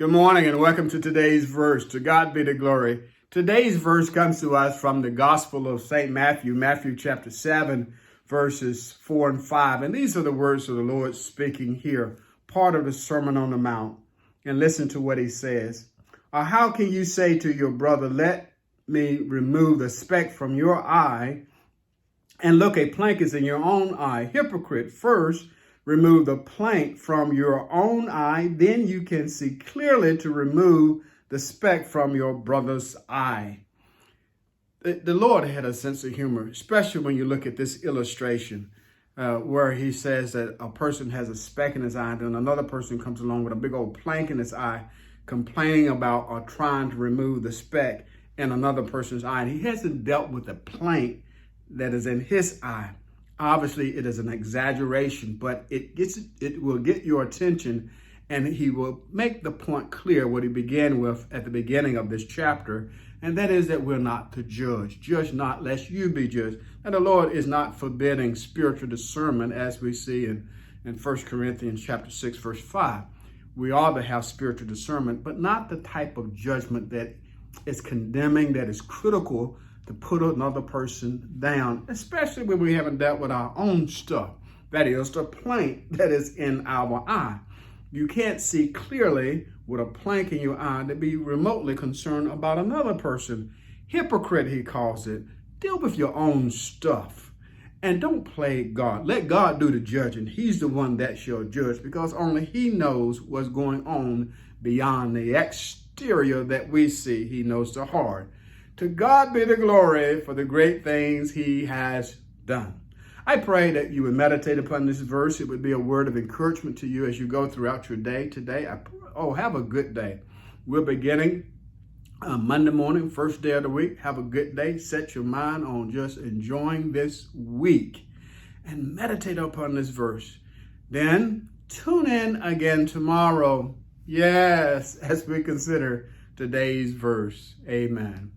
Good morning and welcome to today's verse. To God be the glory. Today's verse comes to us from the Gospel of St. Matthew, Matthew chapter 7, verses 4 and 5. And these are the words of the Lord speaking here, part of the Sermon on the Mount. And listen to what he says. Or how can you say to your brother, let me remove the speck from your eye, and look, a plank is in your own eye? Hypocrite, first remove the plank from your own eye, then you can see clearly to remove the speck from your brother's eye. The Lord had a sense of humor, especially when you look at this illustration where he says that a person has a speck in his eye, then another person comes along with a big old plank in his eye, complaining about or trying to remove the speck in another person's eye. And he hasn't dealt with the plank that is in his eye. Obviously, it is an exaggeration, but it will get your attention, and he will make the point clear what he began with at the beginning of this chapter, and that is that we're not to judge. Judge not, lest you be judged. And the Lord is not forbidding spiritual discernment, as we see in 1 Corinthians chapter 6, verse 5. We ought to have spiritual discernment, but not the type of judgment that is condemning, that is critical, to put another person down, especially when we haven't dealt with our own stuff. That is the plank that is in our eye. You can't see clearly with a plank in your eye to be remotely concerned about another person. Hypocrite, he calls it. Deal with your own stuff and don't play God. Let God do the judging. He's the one that shall judge, because only he knows what's going on beyond the exterior that we see. He knows the heart. To God be the glory for the great things he has done. I pray that you would meditate upon this verse. It would be a word of encouragement to you as you go throughout your day today. Have a good day. We're beginning Monday morning, first day of the week. Have a good day. Set your mind on just enjoying this week and meditate upon this verse. Then tune in again tomorrow. Yes, as we consider today's verse. Amen.